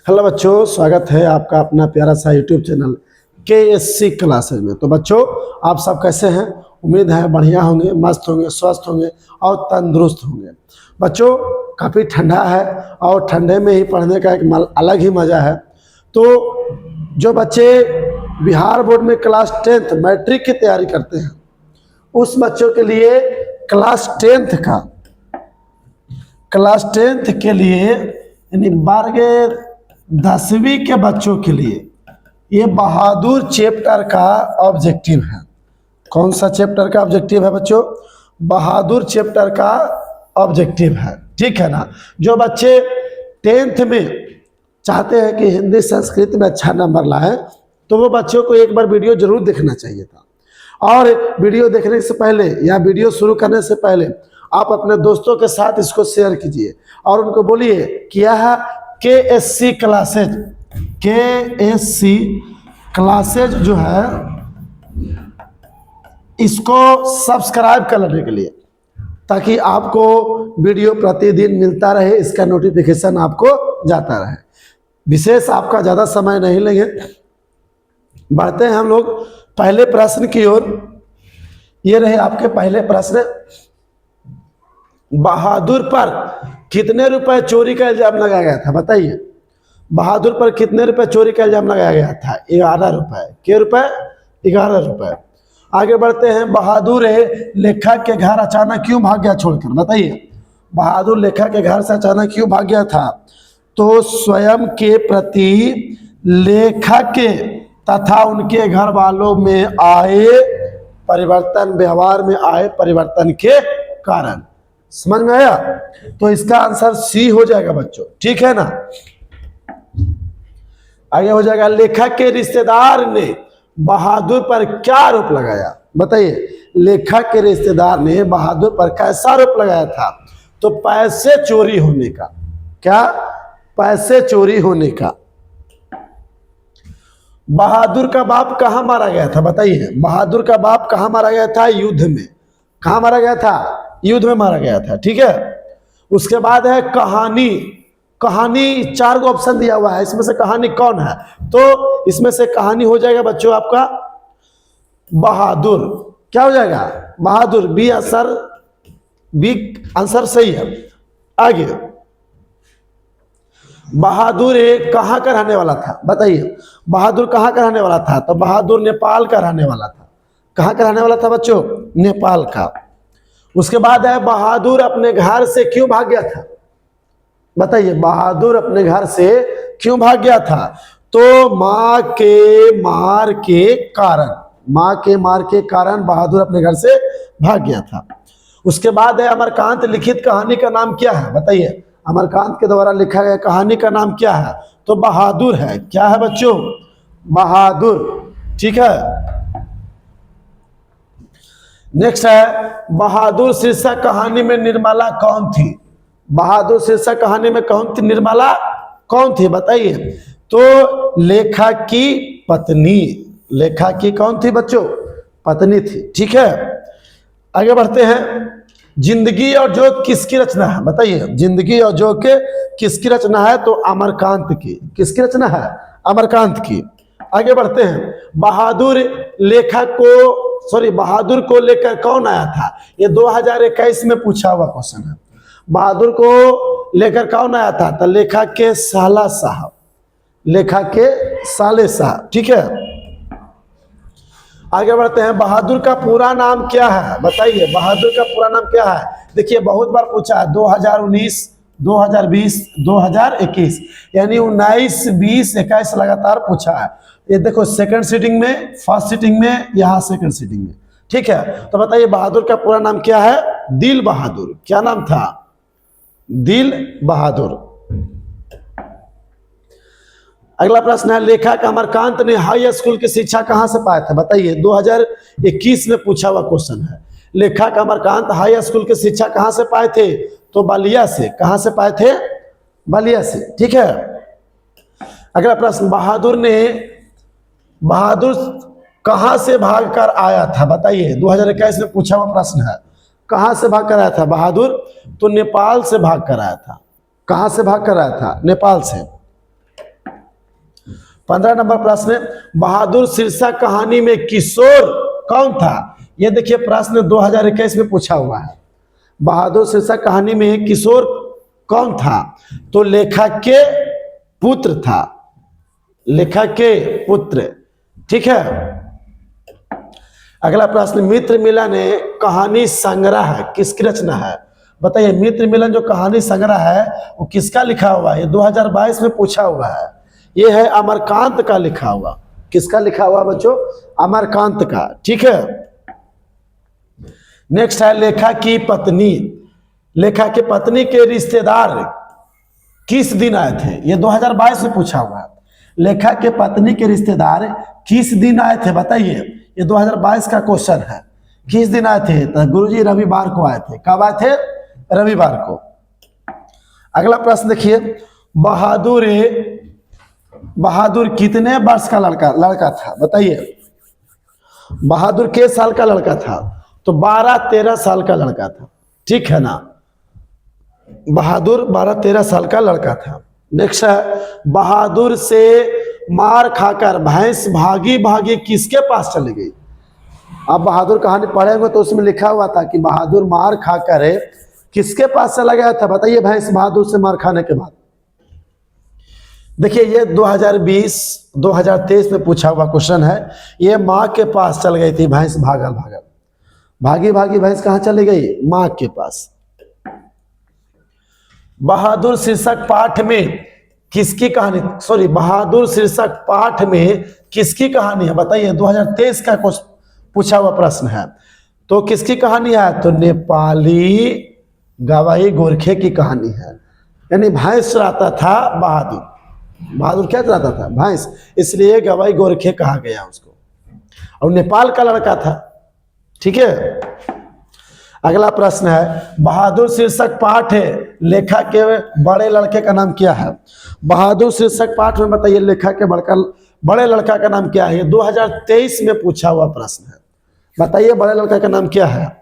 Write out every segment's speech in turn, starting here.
Hello बच्चों, स्वागत है आपका अपना प्यारा सा यूट्यूब चैनल KSC क्लासेज में। तो बच्चों, आप सब कैसे हैं? उम्मीद है बढ़िया होंगे, मस्त होंगे, स्वस्थ होंगे और तंदुरुस्त होंगे। बच्चों, काफ़ी ठंडा है और ठंडे में ही पढ़ने का एक अलग ही मज़ा है। तो जो बच्चे बिहार बोर्ड में क्लास 10th मैट्रिक की तैयारी करते हैं, उस बच्चों के लिए क्लास 10th के लिए यानी 10वीं के बच्चों के लिए ये बहादुर चैप्टर का ऑब्जेक्टिव है। कौन सा चैप्टर का ऑब्जेक्टिव है बच्चों? बहादुर चैप्टर का ऑब्जेक्टिव है, ठीक है ना। जो बच्चे 10th में चाहते हैं कि हिंदी संस्कृत में अच्छा नंबर लाए, तो वो बच्चों को एक बार वीडियो जरूर देखना चाहिए था। और वीडियो देखने से पहले या वीडियो शुरू करने से पहले आप अपने दोस्तों के साथ इसको शेयर कीजिए और उनको बोलिए कि यह KSC क्लासेज जो है इसको सब्सक्राइब कर लेने के लिए, ताकि आपको वीडियो प्रतिदिन मिलता रहे, इसका नोटिफिकेशन आपको जाता रहे। विशेष आपका ज़्यादा समय नहीं लेंगे, बढ़ते हैं हम लोग पहले प्रश्न की ओर। ये रहे आपके पहले प्रश्न। बहादुर पर कितने रुपए चोरी का इल्जाम लगाया गया था? बताइए, बहादुर पर कितने रुपए चोरी का इल्जाम लगाया गया था? 11 रुपए। के रुपए? 11 रुपए। आगे बढ़ते हैं। बहादुर लेखक के घर अचानक क्यों भाग गया छोड़कर? बताइए, बहादुर लेखक के घर से अचानक क्यों भाग गया था? तो स्वयं के प्रति लेखक के तथा उनके घर वालों में आए परिवर्तन, व्यवहार में आए परिवर्तन के कारण। समझ में आया? तो इसका आंसर सी हो जाएगा बच्चों, ठीक है ना। आगे हो जाएगा, लेखक के रिश्तेदार ने बहादुर पर क्या आरोप लगाया? बताइए, लेखक के रिश्तेदार ने बहादुर पर कैसा आरोप लगाया था? तो पैसे चोरी होने का। क्या? पैसे चोरी होने का। बहादुर का बाप कहां मारा गया था? बताइए, बहादुर का बाप कहां मारा गया था? युद्ध में। कहां मारा गया था? युद्ध में मारा गया था, ठीक है। उसके बाद है कहानी। कहानी 4 को ऑप्शन दिया हुआ है, इसमें से कहानी कौन है? तो इसमें से कहानी हो जाएगा बच्चों आपका बहादुर। क्या हो जाएगा? बहादुर। बी आंसर सही है। आगे, बहादुर कहां का रहने वाला था? बताइए, बहादुर कहां का रहने वाला था? तो बहादुर नेपाल का रहने वाला था। कहां का रहने वाला था बच्चों? नेपाल का। उसके बाद है, बहादुर अपने घर से क्यों भाग गया था? बताइए, बहादुर अपने घर से क्यों भाग गया था? तो मां के मार के कारण। मां के मार के कारण बहादुर अपने घर से भाग गया था। उसके बाद है, अमरकांत लिखित कहानी का नाम क्या है? बताइए, अमरकांत के द्वारा लिखा गया कहानी का नाम क्या है? तो बहादुर है। क्या है बच्चों? बहादुर, ठीक है। नेक्स्ट है, बहादुर शीर्षक कहानी में निर्मला कौन थी? बहादुर शीर्षक कहानी में कौन थी? निर्मला कौन थी? बताइए। तो लेखक की पत्नी। लेखक की कौन थी बच्चों? पत्नी थी, ठीक है। आगे बढ़ते हैं। जिंदगी और जोत किसकी रचना है? बताइए, जिंदगी और जोत किसकी रचना है? तो अमरकांत की। किसकी रचना है? अमरकांत की। आगे बढ़ते हैं। बहादुर को लेकर कौन आया था? ये 2021 में पूछा हुआ क्वेश्चन है। बहादुर को लेकर कौन आया था? तो लेखक के साला साहब। लेखक के साले साहब, ठीक है। आगे बढ़ते हैं। बहादुर का पूरा नाम क्या है? बताइए, बहादुर का पूरा नाम क्या है? देखिए, बहुत बार पूछा है, 2019, 2020, 2021, यानी 19, 20, 21 लगातार पूछा है। ये देखो, सेकंड सीटिंग में, फर्स्ट सीटिंग में, यहाँ सेकंड सीटिंग में, ठीक है। तो बताइए, बहादुर का पूरा नाम क्या है? दिल बहादुर। क्या नाम था? दिल बहादुर। अगला प्रश्न है, लेखक अमरकांत ने हाई स्कूल की शिक्षा कहां से पाया था? बताइए, 2021 में पूछा हुआ क्वेश्चन है। लेखक अमरकांत हाई स्कूल की शिक्षा कहां से पाए थे? तो बलिया से। कहां से पाए थे? बलिया से, ठीक है। अगला प्रश्न, बहादुर कहां से भागकर आया था? बताइए, 2021 में पूछा हुआ प्रश्न है। कहां से भागकर आया था बहादुर? तो नेपाल से भागकर आया था। कहां से भागकर आया था? नेपाल से। 15 नंबर प्रश्न, बहादुर शीर्षक कहानी में किशोर कौन था? ये देखिए प्रश्न 2021 में पूछा हुआ है। बहादुर शीर्षक कहानी में किशोर कौन था? तो लेखक के पुत्र था, लेखक के पुत्र। ठीक है। अगला प्रश्न, मित्र मिलन कहानी संग्रह किसकी रचना है? बताइए, मित्र मिलन जो कहानी संग्रह है वो किसका लिखा हुआ है? 2022 में पूछा हुआ है। ये है अमरकांत का लिखा हुआ। किसका लिखा हुआ बच्चों? अमरकांत का। ठीक है। नेक्स्ट है लेखक की पत्नी। लेखक की पत्नी के रिश्तेदार किस दिन आए थे? ये 2022 में पूछा हुआ है। लेखक के पत्नी के रिश्तेदार किस दिन आए थे? बताइए, ये 2022 का क्वेश्चन है। किस दिन आए थे? तो गुरुजी रविवार को आए थे। कब आए थे? रविवार को। अगला प्रश्न देखिए, बहादुर कितने वर्ष का लड़का था? बताइए, बहादुर के साल का लड़का था? तो 12-13 साल का लड़का था। ठीक है ना। बहादुर 12-13 साल का लड़का था। नेक्स्ट है, बहादुर से मार खाकर भैंस भागी भागी किसके पास चली गई? आप बहादुर कहानी पढ़ेंगे तो उसमें लिखा हुआ था कि बहादुर मार खाकर किसके पास चला गया था? बताइए, भैंस बहादुर से मार खाने के बाद। देखिए, ये 2020-2023 में पूछा हुआ क्वेश्चन है। ये माँ के पास चल गई थी भैंस, भागी भागी भैंस कहाँ चली गई? माँ के पास। बहादुर शीर्षक पाठ में किसकी कहानी, बहादुर शीर्षक पाठ में किसकी कहानी है? बताइए, 2023 का पूछा हुआ प्रश्न है। तो किसकी कहानी है? तो नेपाली गवाही गोरखे की कहानी है। यानी भैंस चराता था बहादुर क्या चराता था? भैंस, इसलिए गवाही गोरखे कहा गया उसको, और नेपाल का लड़का था। ठीक है। अगला प्रश्न है, बहादुर शीर्षक पाठ है, लेखक के बड़े लड़के का नाम क्या है? बहादुर शीर्षक पाठ में बताइए, लेखक के बड़े लड़का का नाम क्या है? 2023 में पूछा हुआ प्रश्न है। बताइए, बड़े लड़का का नाम क्या है?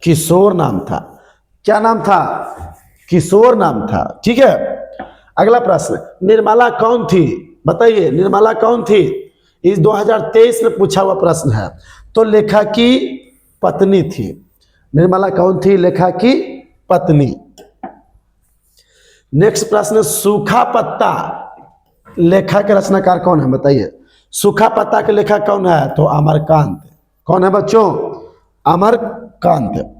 किशोर नाम था। क्या नाम था? किशोर नाम था। ठीक है। अगला प्रश्न, निर्मला कौन थी? बताइए, निर्मला कौन थी? इस 2023 में पूछा हुआ प्रश्न है। तो लेखक की पत्नी थी। निर्मला कौन थी? लेखक की पत्नी। नेक्स्ट प्रश्न, सूखा पत्ता लेखक के रचनाकार कौन है? बताइए, सूखा पत्ता के लेखक कौन है? तो अमरकांत। कौन है बच्चों? अमरकांत।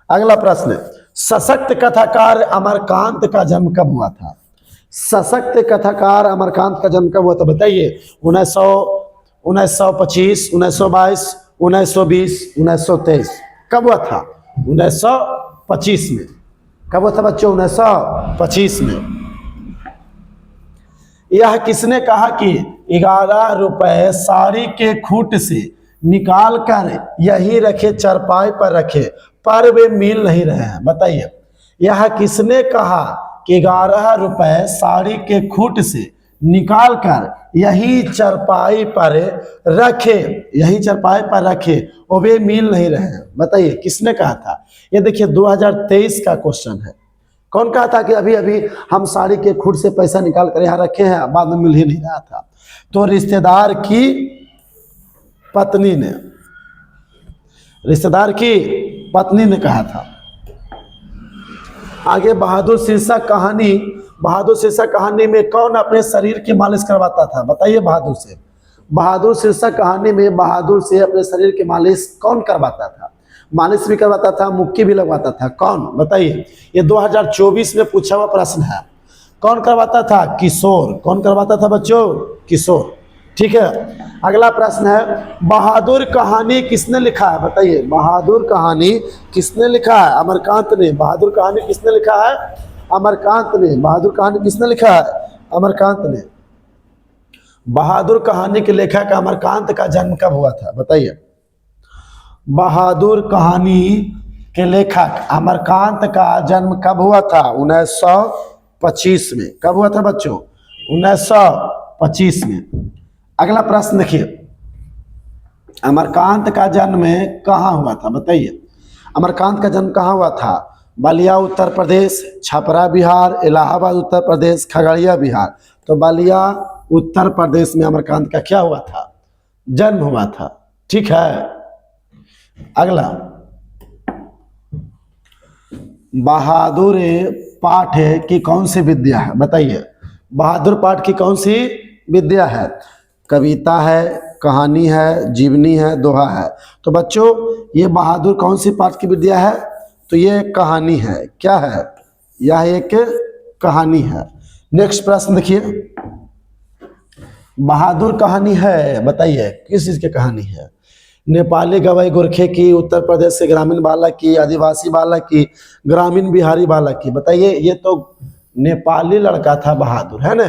अगला प्रश्न, सशक्त कथाकार अमरकांत का जन्म कब हुआ था? सशक्त कथाकार अमरकांत का जन्म कब हुआ था? बताइए, 1925, 1922, 1920, 1923। कब हुआ था? 1925 में। कब हुआ था बच्चों? 1925 में। यह किसने कहा कि 11 रुपए साड़ी के खूट से निकाल कर यही रखे, चरपाई पर रखे, पर वे मिल नहीं रहे हैं? बताइए, यह किसने कहा कि 11 रुपए साड़ी के खूट से निकाल कर यही चरपाई पर रखे, और वे मिल नहीं रहे हैं? बताइए, किसने कहा था? ये देखिए 2023 का क्वेश्चन है। कौन कहा था कि अभी अभी हम साड़ी के खूट से पैसा निकाल कर यहाँ रखे हैं, बाद में मिल ही नहीं रहा था? तो रिश्तेदार की पत्नी ने कहा था। आगे, बहादुर शीर्षक कहानी में कौन अपने शरीर की मालिश करवाता था? बताइए, बहादुर शीर्षक कहानी में बहादुर से अपने शरीर की मालिश कौन करवाता था? मालिश भी करवाता था, मुक्की भी लगवाता था। कौन? बताइए, ये 2024 में पूछा हुआ प्रश्न है। कौन करवाता था? किशोर। कौन करवाता था बच्चों? किशोर। ठीक है। अगला प्रश्न है, बहादुर कहानी किसने लिखा है? बताइए, बहादुर कहानी किसने लिखा है? अमरकांत ने। बहादुर कहानी किसने लिखा है? अमरकांत ने। बहादुर कहानी किसने लिखा है? अमरकांत ने। बहादुर कहानी के लेखक अमरकांत का जन्म कब हुआ था? बताइए, बहादुर कहानी के लेखक अमरकांत का जन्म कब हुआ था? 1925 में। कब हुआ था बच्चों? 1925 में। अगला प्रश्न देखिए, अमरकांत का जन्म कहाँ हुआ था? बताइए, अमरकांत का जन्म कहाँ हुआ था? बलिया उत्तर प्रदेश, छपरा बिहार, इलाहाबाद उत्तर प्रदेश, खगड़िया बिहार। तो बलिया उत्तर प्रदेश में अमरकांत का क्या हुआ था, जन्म हुआ था। ठीक है, अगला, बहादुर पाठ की कौन सी विद्या है, बताइए। बहादुर पाठ की कौन सी विद्या है? कविता है, कहानी है, जीवनी है, दोहा है। तो बच्चों ये बहादुर कौन सी पाठ की विद्या है? तो ये कहानी है। क्या है? यह एक कहानी है। नेक्स्ट प्रश्न देखिए, बहादुर कहानी है, बताइए किस चीज की कहानी है? नेपाली गवई गोरखे की, उत्तर प्रदेश से ग्रामीण बालक की, आदिवासी बालक की, ग्रामीण बिहारी बालक की, बताइए। ये तो नेपाली लड़का था बहादुर, है ना।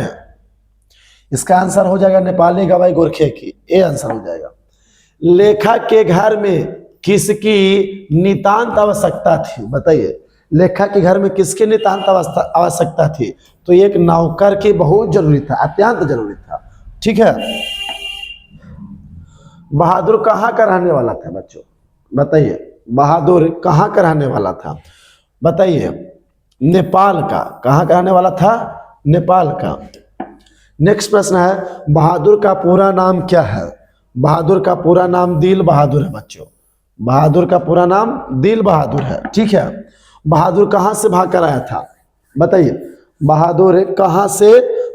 इसका आंसर हो जाएगा नेपाली गवई गोरखे की, ये आंसर हो जाएगा। लेखक के घर में किसकी नितांत आवश्यकता थी, बताइए। लेखक के घर में किसकी नितांत आवश्यकता थी? तो एक नौकर की बहुत जरूरी था, अत्यंत जरूरी था। ठीक है, बहादुर कहाँ का रहने वाला था बच्चों, बताइए। बहादुर कहाँ का रहने वाला था, बताइए। नेपाल का। कहाँ का रहने वाला था? नेपाल का। नेक्स्ट प्रश्न है, बहादुर का पूरा नाम क्या है? बहादुर का पूरा नाम दिल बहादुर है बच्चों। बहादुर का पूरा नाम दिल बहादुर है। ठीक है, बहादुर कहाँ से भाग कर आया था, बताइए। बहादुर कहाँ से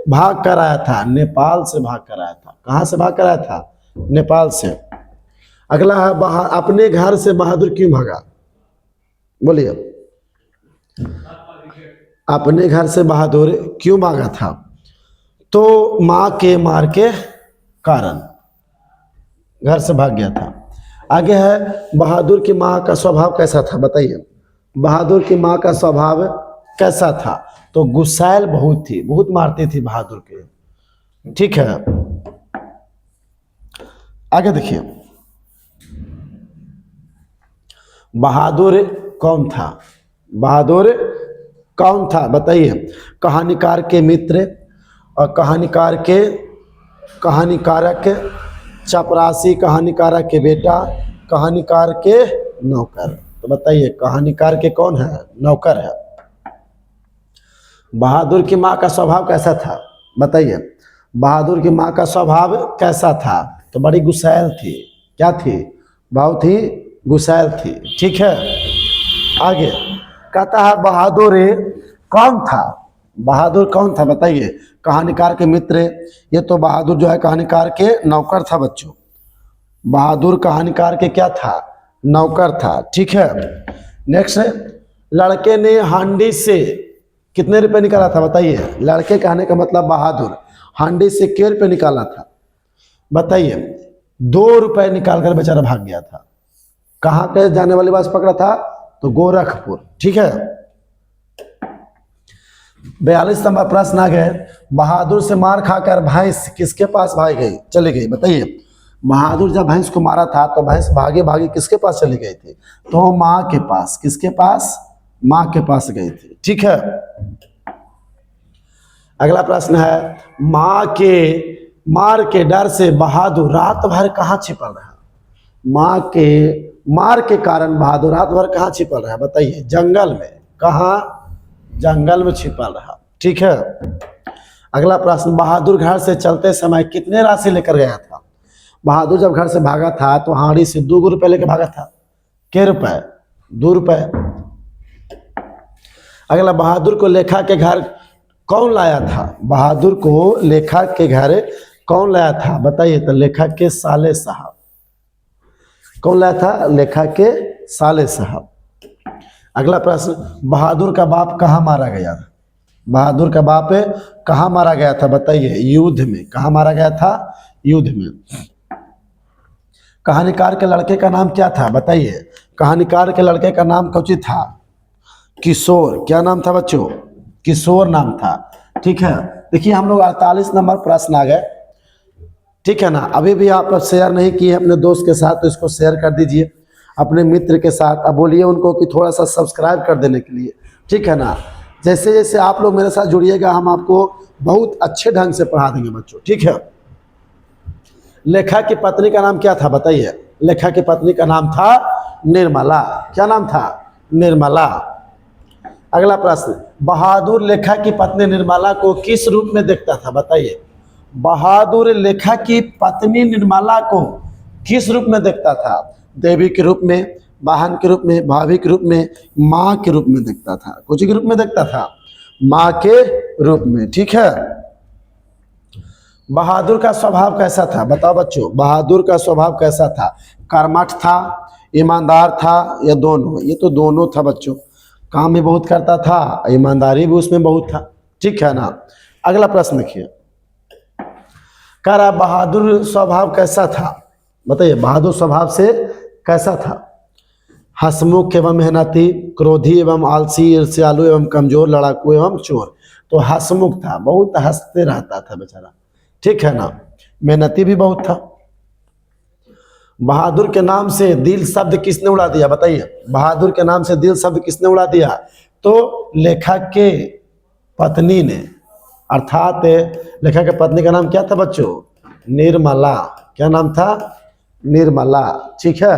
भाग कर आया था? नेपाल से भाग कर आया था। कहाँ से भाग कर आया था? नेपाल से। अगला है, अपने घर से बहादुर क्यों भागा, बोलिए। अपने घर से बहादुर क्यों भागा था? तो माँ के मार के कारण घर से भाग गया था। आगे है, बहादुर की माँ का स्वभाव कैसा था, बताइए। बहादुर की माँ का स्वभाव कैसा था? तो गुस्सैल बहुत थी, बहुत मारती थी बहादुर के। ठीक है, आगे देखिए, बहादुर कौन था? बहादुर कौन था, बताइए। कहानीकार के मित्र, और कहानीकारक, चपरासी कहानीकारक के बेटा, कहानीकार के नौकर। तो बताइए कहानीकार के कौन है? नौकर है। बहादुर की माँ का स्वभाव कैसा था, बताइए। बहादुर की माँ का स्वभाव कैसा था? तो बड़ी गुस्सैल थी। क्या थी? बहुत ही गुस्सैल थी। ठीक है, आगे कहता है, बहादुर कौन था? बहादुर कौन था, बताइए। कहानीकार के मित्र। ये तो बहादुर जो है कहानीकार के नौकर था बच्चों। बहादुर कहानीकार के क्या था? नौकर था। ठीक है, नेक्स्ट है, लड़के ने हांडी से कितने रुपए निकाला था, बताइए। लड़के कहने का मतलब बहादुर हांडी से कितने रुपए निकाला था, बताइए। 2 रुपए निकाल कर बेचारा भाग गया था। कहाँ पे जाने वाली बस पकड़ा था? तो गोरखपुर। ठीक है, 42 नंबर प्रश्न आ गए, बहादुर से मार खाकर भैंस किसके पास भाग गई, चली गई, बताइए। बहादुर जब भैंस को मारा था तो भैंस भागे भागे किसके पास चली गई थी? तो माँ के पास। किसके पास? माँ के पास गई थी। ठीक है, अगला प्रश्न है, माँ के मार के डर से बहादुर रात भर कहाँ छिपल रहा? माँ के मार के कारण बहादुर रात भर कहाँ छिपल रहा, बताइए। जंगल में। कहाँ? जंगल में छिपल रहा। ठीक है, अगला प्रश्न, बहादुर घर से चलते समय कितने राशि लेकर गया था? बहादुर जब घर से भागा था तो हाड़ी से 2 रुपए लेकर भागा था। के रुपए? 2 रुपए। अगला, बहादुर को लेखा के घर कौन लाया था? बहादुर को लेखक के घर कौन लाया था, बताइए। तो लेखक के साले साहब। कौन लाया था? लेखक के साले साहब। अगला प्रश्न, बहादुर का बाप कहाँ मारा गया था? बहादुर का बाप कहाँ मारा गया था, बताइए। युद्ध में। कहाँ मारा गया था? युद्ध में। कहानीकार के लड़के का नाम क्या था, बताइए। कहानीकार के लड़के का नाम कौची था? किशोर। क्या नाम था बच्चों? किशोर नाम था। ठीक है, देखिए हम लोग 48 नंबर प्रश्न आ गए। ठीक है ना, अभी भी आप शेयर नहीं किए अपने दोस्त के साथ तो इसको शेयर कर दीजिए अपने मित्र के साथ। अब बोलिए उनको कि थोड़ा सा सब्सक्राइब कर देने के लिए। ठीक है ना, जैसे जैसे आप लोग मेरे साथ जुड़िएगा हम आपको बहुत अच्छे ढंग से पढ़ा देंगे बच्चों। ठीक है, लेखक की पत्नी का नाम क्या था, बताइए। लेखक की पत्नी का नाम था निर्मला। क्या नाम था? निर्मला। अगला प्रश्न, बहादुर लेखक की पत्नी निर्मला को किस रूप में देखता था, बताइए। बहादुर लेखक की पत्नी निर्मला को किस रूप में देखता था? देवी के रूप में, बहन के रूप में, भाभी के रूप में, माँ के रूप में देखता था। कुछ के रूप में देखता था? माँ के रूप में। ठीक है। बहादुर का स्वभाव कैसा था? बताओ बच्चों, बहादुर का स्वभाव कैसा था? कर्मठ था, ईमानदार था, या दोनों? ये तो दोनों था बच्चों। काम भी बहुत करता था, ईमानदारी भी उसमें बहुत था। ठीक है ना। अगला प्रश्न देखिए, कह रहा बहादुर स्वभाव कैसा था? बताइए, बहादुर स्वभाव से कैसा था? हंसमुख एवं मेहनती, क्रोधी एवं आलसी, ईर्ष्यालु एवं कमजोर, लड़ाकू एवं चोर। तो हंसमुख था, बहुत हंसते रहता था बेचारा। ठीक है ना। मेहनती भी बहुत था। बहादुर के नाम से दिल शब्द किसने उड़ा दिया? बताइए, बहादुर के नाम से दिल शब्द किसने उड़ा दिया? तो लेखक के पत्नी ने, अर्थात लेखक के पत्नी का नाम क्या था बच्चों? निर्मला। क्या नाम था? निर्मला। ठीक है।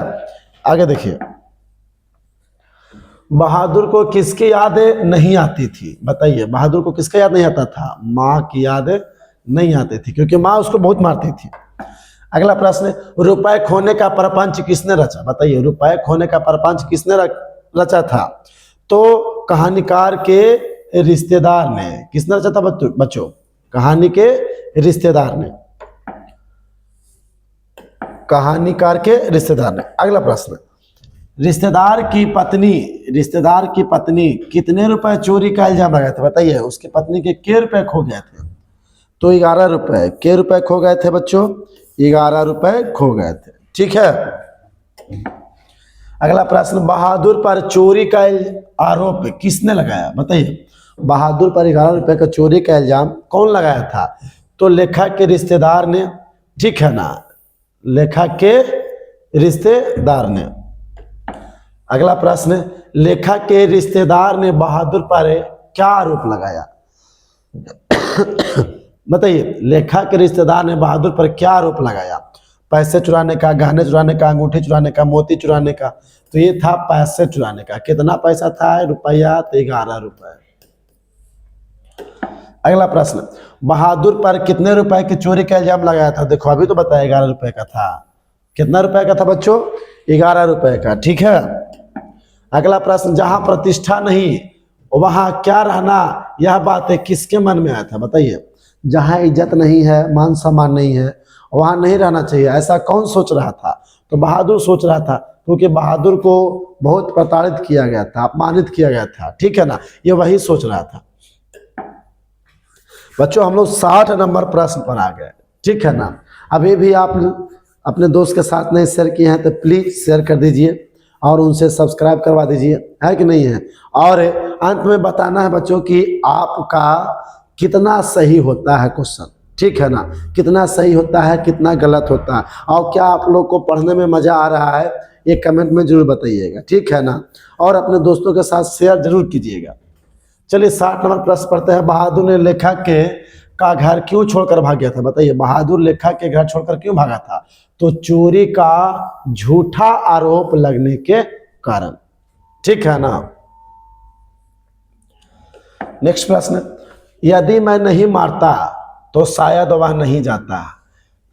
आगे देखिए, बहादुर को किसकी याद नहीं आती थी? बताइए, बहादुर को किसका याद नहीं आता था? माँ की याद नहीं आती थी, क्योंकि माँ उसको बहुत मारती थी। अगला प्रश्न, रुपए खोने का प्रपंच किसने रचा? बताइए, रुपए खोने का प्रपंच किसने रचा था? तो कहानीकार के रिश्तेदार ने। किसने रचा था बच्चों? कहानी के रिश्तेदार ने, कहानीकार के रिश्तेदार ने। अगला प्रश्न, रिश्तेदार की पत्नी कितने रुपए चोरी का इल्जाम लगाए थे? बताइए, उसकी पत्नी के क्या रुपए खो गए थे? तो 11 रुपए। क्या रुपए खो गए थे बच्चों? 11 रुपए खो गए थे। ठीक है। अगला प्रश्न, बहादुर पर चोरी का आरोप किसने लगाया? बताइए, बहादुर पर 11 रुपए का चोरी का इल्जाम कौन लगाया था? तो लेखक के रिश्तेदार ने। ठीक है ना, लेखक के रिश्तेदार ने। अगला प्रश्न, लेखक के रिश्तेदार ने बहादुर पर क्या आरोप लगाया? बताइए, लेखक के रिश्तेदार ने बहादुर पर क्या आरोप लगाया? पैसे चुराने का, गहने चुराने का, अंगूठी चुराने का, मोती चुराने का। तो ये था पैसे चुराने का। कितना पैसा था? रुपया। तो 11 रुपए। अगला प्रश्न, बहादुर पर कितने रुपए की चोरी का इल्जाम लगाया था? देखो, अभी तो बताया 11 रुपए का था। कितना रुपए का था बच्चों? 11 रुपए का। ठीक है। अगला प्रश्न, जहां प्रतिष्ठा नहीं वहां क्या रहना, यह बात किसके मन में आया था? बताइए, जहां इज्जत नहीं है, मान सम्मान नहीं है, वहां नहीं रहना चाहिए, ऐसा कौन सोच रहा था? तो बहादुर सोच रहा था, क्योंकि बहादुर को बहुत प्रताड़ित किया गया था, अपमानित किया गया था। ठीक है ना, ये वही सोच रहा था। बच्चों, हम लोग 60 नंबर प्रश्न पर आ गए। ठीक है ना। अभी भी आप अपने दोस्त के साथ नहीं शेयर किए हैं तो प्लीज शेयर कर दीजिए और उनसे सब्सक्राइब करवा दीजिए, है कि नहीं है? और अंत में बताना है बच्चों कि आपका कितना सही होता है क्वेश्चन। ठीक है ना, कितना सही होता है, कितना गलत होता है, और क्या आप लोग को पढ़ने में मजा आ रहा है, ये कमेंट में जरूर बताइएगा। ठीक है ना, और अपने दोस्तों के साथ शेयर जरूर कीजिएगा। चलिए 60 नंबर प्रश्न पढ़ते हैं। बहादुर ने लेखक का घर क्यों छोड़कर भाग गया था? बताइए, बहादुर लेखक के घर छोड़कर क्यों भागा था? तो चोरी का झूठा आरोप लगने के कारण। ठीक है ना। नेक्स्ट प्रश्न, यदि मैं नहीं मारता तो शायद वह नहीं जाता,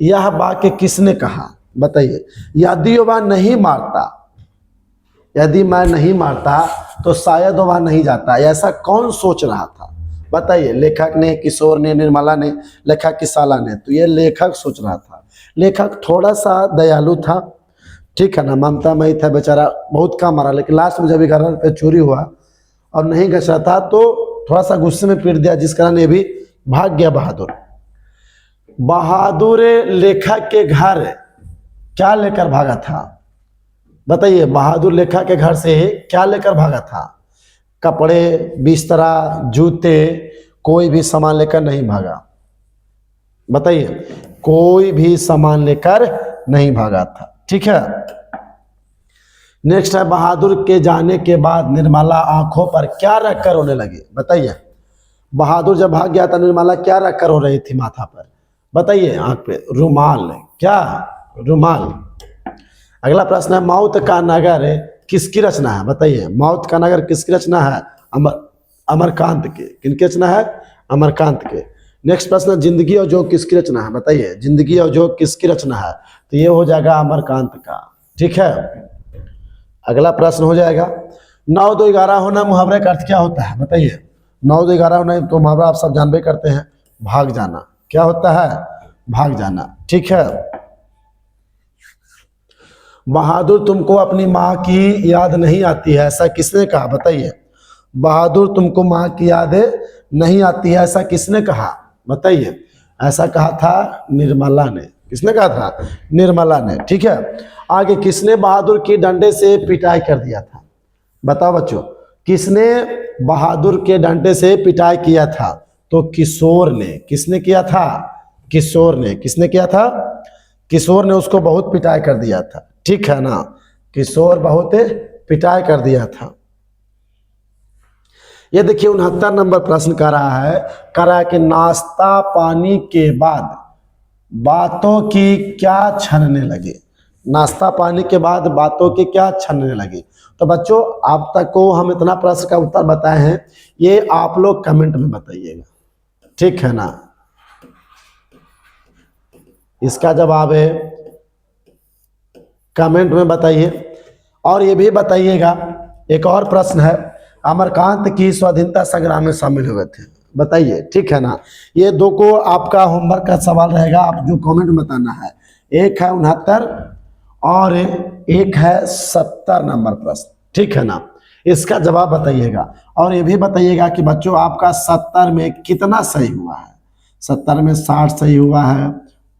यह वाक्य किसने कहा? बताइए, यदि वह नहीं मारता, यदि मैं नहीं मारता तो शायद वह नहीं जाता, ऐसा कौन सोच रहा था? बताइए, लेखक ने, किशोर ने, निर्मला ने, लेखक की साला ने? तो ये लेखक सोच रहा था। लेखक थोड़ा सा दयालु था। ठीक है ना, ममतामयी था बेचारा, बहुत काम मारा, लेकिन लास्ट में जब 11 रुपये चोरी हुआ और नहीं गच रहा था तो थोड़ा सा गुस्से में पीट दिया, जिस कारण ये भी भाग गया बहादुर। बहादुर लेखक के घर क्या लेकर भागा था? बताइए, बहादुर लेखक के घर से क्या लेकर भागा था? कपड़े, बिस्तरा, जूते, कोई भी सामान लेकर नहीं भागा। बताइए, कोई भी सामान लेकर नहीं भागा था। ठीक है। नेक्स्ट है, बहादुर के जाने के बाद निर्मला आंखों पर क्या रखकर रोने लगी? बताइए, बहादुर जब भाग गया था, निर्मला क्या रखकर रो रही थी माथा पर? बताइए, आंख पे रुमाल। क्या? रुमाल। अगला प्रश्न है, मौत का नगर किसकी रचना है? बताइए, मौत का नगर किसकी रचना है? अमरकांत के। किनकी रचना है? अमरकांत के। नेक्स्ट प्रश्न, जिंदगी और जोक किसकी रचना है? बताइए, जिंदगी और जोक किसकी रचना है? तो ये हो जाएगा अमरकांत का। ठीक है, अगला प्रश्न हो जाएगा 9 2 11 होना मुहावरे का अर्थ क्या होता है? बताइए, 9 2 11 होना तो मुहावरा आप सब जानबे करते हैं, भाग जाना। क्या होता है? भाग जाना। ठीक है, बहादुर तुमको अपनी माँ की याद नहीं आती है, ऐसा किसने कहा? बताइए, बहादुर तुमको माँ की याद नहीं आती है, ऐसा किसने कहा? बताइए, ऐसा कहा था निर्मला ने। किसने कहा था? निर्मला ने। ठीक है, आगे, किसने बहादुर की डंडे से पिटाई कर दिया था? बताओ बच्चों, किसने बहादुर के डंडे से पिटाई किया था? तो किशोर ने। किसने किया था? किशोर ने। किसने किया था? किशोर ने उसको बहुत पिटाई कर दिया था। ठीक है ना, किशोर बहुत पिटाई कर दिया था। ये देखिए 69 नंबर प्रश्न कर रहा है कि नाश्ता पानी के बाद बातों की क्या छनने लगे? नाश्ता पानी के बाद बातों की क्या छनने लगे? तो बच्चों, आप तक को हम इतना प्रश्न का उत्तर बताए हैं, ये आप लोग कमेंट में बताइएगा। ठीक है ना, इसका जवाब है कमेंट में बताइए। और ये भी बताइएगा, एक और प्रश्न है, अमरकांत की स्वाधीनता संग्राम में शामिल हुए थे? बताइए। ठीक है ना, ये दो को आपका होमवर्क का सवाल रहेगा, आप जो कमेंट में बताना है। एक है 69 और एक है 70 नंबर प्रश्न। ठीक है ना, इसका जवाब बताइएगा। और ये भी बताइएगा कि बच्चों आपका 70 में कितना सही हुआ है? 70 में 60 सही हुआ है,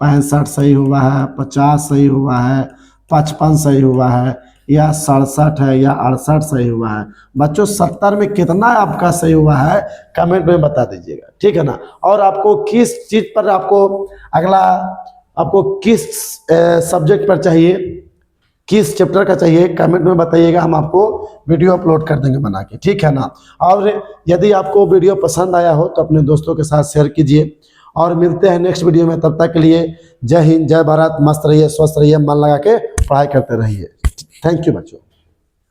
65 सही हुआ है, 50 सही हुआ है, 55 सही हुआ है, या 67 है, या 68 सही हुआ है? बच्चों 70 में कितना आपका सही हुआ है कमेंट में बता दीजिएगा। ठीक है ना, और आपको किस चीज़ पर आपको किस सब्जेक्ट पर चाहिए, किस चैप्टर का चाहिए, कमेंट में बताइएगा, हम आपको वीडियो अपलोड कर देंगे बना के। ठीक है ना, और यदि आपको वीडियो पसंद आया हो तो अपने दोस्तों के साथ शेयर कीजिए, और मिलते हैं नेक्स्ट वीडियो में। तब तक के लिए जय हिंद, जय भारत, मस्त रहिए, स्वस्थ रहिए, मन लगा के पढ़ाई करते रहिए। थैंक यू बच्चों।